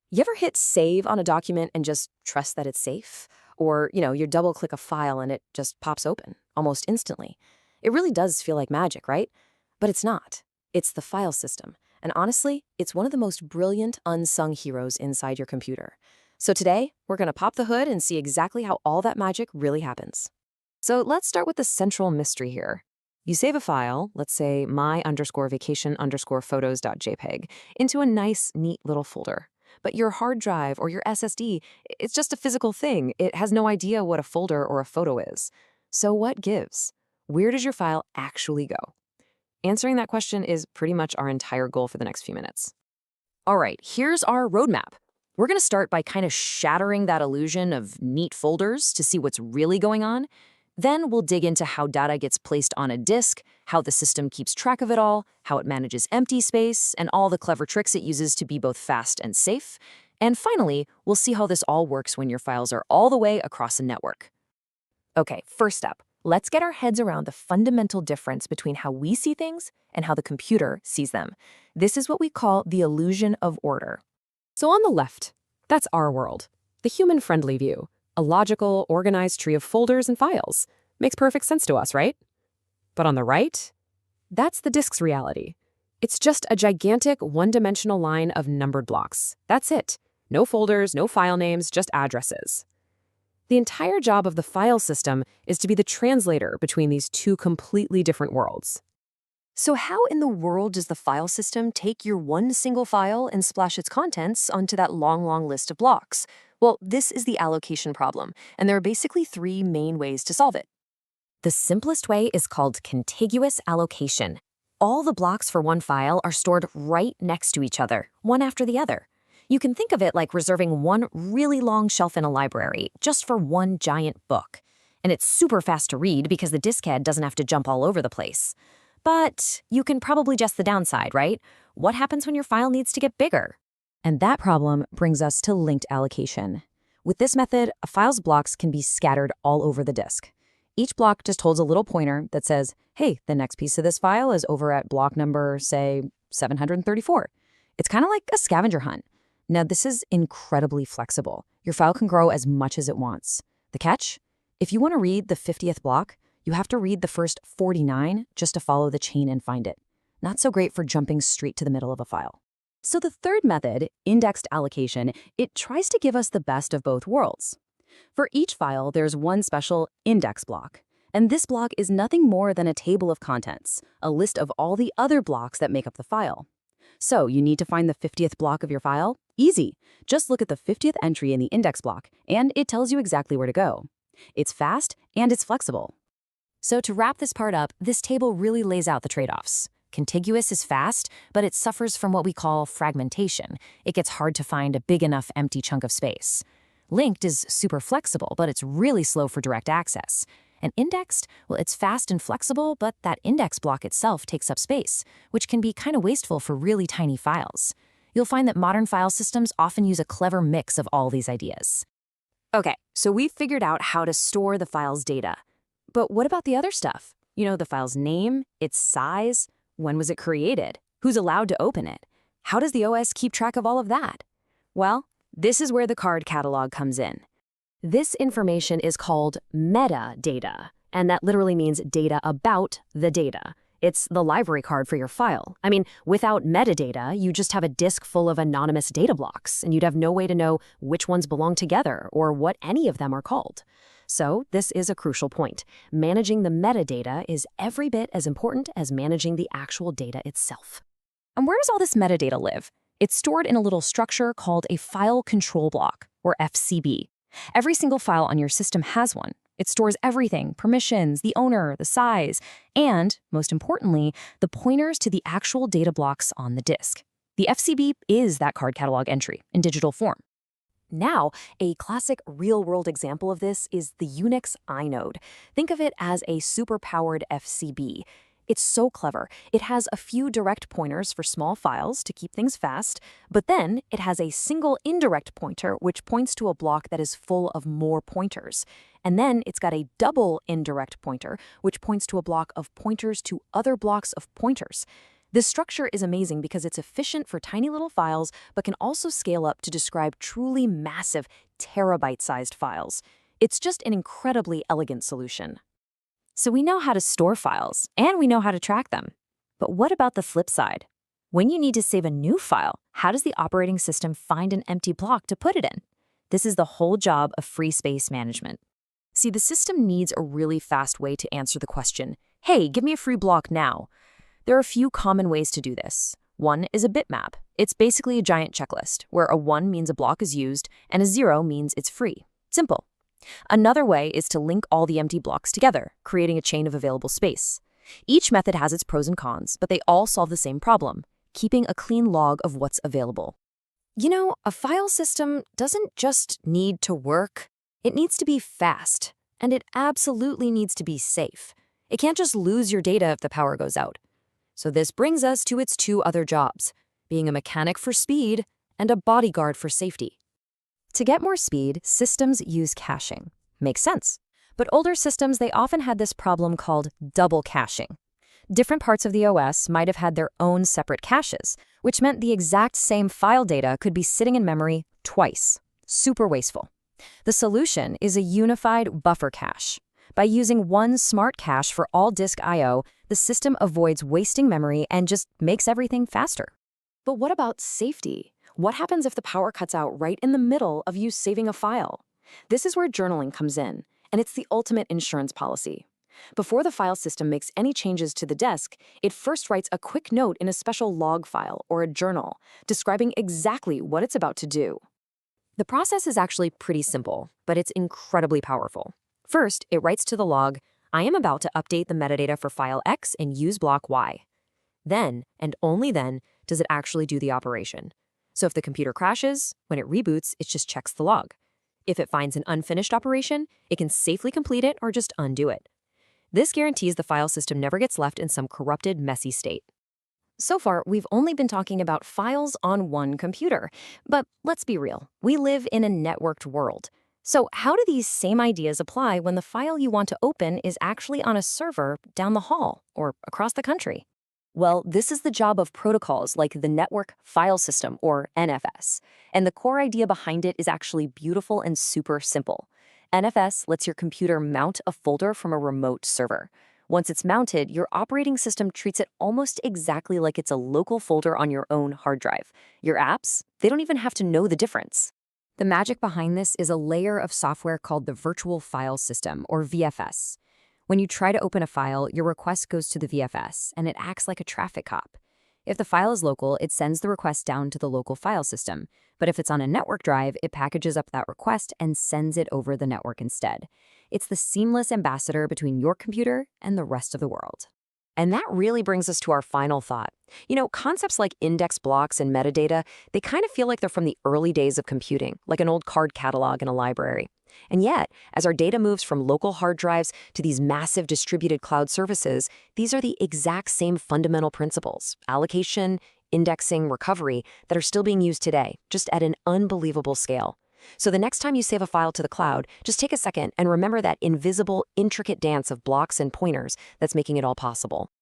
You ever hit save on a document and just trust that it's safe? Or, you double click a file and it just pops open almost instantly. It really does feel like magic, right? But it's not. It's the file system. And honestly, it's one of the most brilliant unsung heroes inside your computer. So today, we're going to pop the hood and see exactly how all that magic really happens. So let's start with the central mystery here. You save a file, let's say my_vacation_photos.jpg, into a nice, neat little folder. But your hard drive or your SSD, it's just a physical thing. It has no idea what a folder or a photo is. So what gives? Where does your file actually go? Answering that question is pretty much our entire goal for the next few minutes. All right, here's our roadmap. We're going to start by kind of shattering that illusion of neat folders to see what's really going on. Then we'll dig into how data gets placed on a disk, how the system keeps track of it all, how it manages empty space, and all the clever tricks it uses to be both fast and safe. And finally, we'll see how this all works when your files are all the way across a network. Okay, first up, let's get our heads around the fundamental difference between how we see things and how the computer sees them. This is what we call the illusion of order. So on the left, that's our world, the human-friendly view. A logical, organized tree of folders and files. Makes perfect sense to us, right? But on the right, that's the disk's reality. It's just a gigantic one-dimensional line of numbered blocks. That's it. No folders, no file names, just addresses. The entire job of the file system is to be the translator between these two completely different worlds. So how in the world does the file system take your one single file and splash its contents onto that long list of blocks? Well, this is the allocation problem, and there are basically three main ways to solve it. The simplest way is called contiguous allocation. All the blocks for one file are stored right next to each other, one after the other. You can think of it like reserving one really long shelf in a library just for one giant book. And it's super fast to read because the diskhead doesn't have to jump all over the place. But you can probably guess the downside, right? What happens when your file needs to get bigger? And that problem brings us to linked allocation. With this method, a file's blocks can be scattered all over the disk. Each block just holds a little pointer that says, hey, the next piece of this file is over at block number, say, 734. It's kind of like a scavenger hunt. Now, this is incredibly flexible. Your file can grow as much as it wants. The catch? If you want to read the 50th block, you have to read the first 49 just to follow the chain and find it. Not so great for jumping straight to the middle of a file. So the third method, indexed allocation, it tries to give us the best of both worlds. For each file, there's one special index block. And this block is nothing more than a table of contents, a list of all the other blocks that make up the file. So you need to find the 50th block of your file? Easy. Just look at the 50th entry in the index block, and it tells you exactly where to go. It's fast and it's flexible. So to wrap this part up, this table really lays out the trade-offs. Contiguous is fast, but it suffers from what we call fragmentation. It gets hard to find a big enough empty chunk of space. Linked is super flexible, but it's really slow for direct access. And indexed, well, it's fast and flexible, but that index block itself takes up space, which can be kind of wasteful for really tiny files. You'll find that modern file systems often use a clever mix of all these ideas. Okay, so we've figured out how to store the file's data. But what about the other stuff? The file's name, its size, when was it created? Who's allowed to open it? How does the OS keep track of all of that? Well, this is where the card catalog comes in. This information is called metadata, and that literally means data about the data. It's the library card for your file. I mean, without metadata, you just have a disk full of anonymous data blocks, and you'd have no way to know which ones belong together or what any of them are called. So this is a crucial point. Managing the metadata is every bit as important as managing the actual data itself. And where does all this metadata live? It's stored in a little structure called a file control block, or FCB. Every single file on your system has one. It stores everything, permissions, the owner, the size, and, most importantly, the pointers to the actual data blocks on the disk. The FCB is that card catalog entry in digital form. Now, a classic real-world example of this is the Unix Inode. Think of it as a super-powered FCB. It's so clever. It has a few direct pointers for small files to keep things fast, but then it has a single indirect pointer which points to a block that is full of more pointers. And then it's got a double indirect pointer which points to a block of pointers to other blocks of pointers. This structure is amazing because it's efficient for tiny little files, but can also scale up to describe truly massive, terabyte-sized files. It's just an incredibly elegant solution. So we know how to store files, and we know how to track them. But what about the flip side? When you need to save a new file, how does the operating system find an empty block to put it in? This is the whole job of free space management. See, the system needs a really fast way to answer the question, hey, give me a free block now. There are a few common ways to do this. One is a bitmap. It's basically a giant checklist, where a 1 means a block is used and a 0 means it's free. Simple. Another way is to link all the empty blocks together, creating a chain of available space. Each method has its pros and cons, but they all solve the same problem, keeping a clean log of what's available. You know, a file system doesn't just need to work. It needs to be fast, and it absolutely needs to be safe. It can't just lose your data if the power goes out. So this brings us to its two other jobs, being a mechanic for speed and a bodyguard for safety. To get more speed, systems use caching. Makes sense. But older systems, they often had this problem called double caching. Different parts of the OS might have had their own separate caches, which meant the exact same file data could be sitting in memory twice. Super wasteful. The solution is a unified buffer cache. By using one smart cache for all disk I/O, the system avoids wasting memory and just makes everything faster. But what about safety? What happens if the power cuts out right in the middle of you saving a file? This is where journaling comes in, and it's the ultimate insurance policy. Before the file system makes any changes to the disk, it first writes a quick note in a special log file or a journal, describing exactly what it's about to do. The process is actually pretty simple, but it's incredibly powerful. First, it writes to the log, I am about to update the metadata for file X and use block Y. Then, and only then, does it actually do the operation. So if the computer crashes, when it reboots, it just checks the log. If it finds an unfinished operation, it can safely complete it or just undo it. This guarantees the file system never gets left in some corrupted, messy state. So far, we've only been talking about files on one computer. But let's be real, we live in a networked world. So how do these same ideas apply when the file you want to open is actually on a server down the hall or across the country? Well, this is the job of protocols like the Network File System, or NFS. And the core idea behind it is actually beautiful and super simple. NFS lets your computer mount a folder from a remote server. Once it's mounted, your operating system treats it almost exactly like it's a local folder on your own hard drive. Your apps, they don't even have to know the difference. The magic behind this is a layer of software called the Virtual File System, or VFS. When you try to open a file, your request goes to the VFS, and it acts like a traffic cop. If the file is local, it sends the request down to the local file system. But if it's on a network drive, it packages up that request and sends it over the network instead. It's the seamless ambassador between your computer and the rest of the world. And that really brings us to our final thought. You know, concepts like index blocks and metadata, they kind of feel like they're from the early days of computing, like an old card catalog in a library. And yet, as our data moves from local hard drives to these massive distributed cloud services, these are the exact same fundamental principles, allocation, indexing, recovery, that are still being used today, just at an unbelievable scale. So the next time you save a file to the cloud, just take a second and remember that invisible, intricate dance of blocks and pointers that's making it all possible.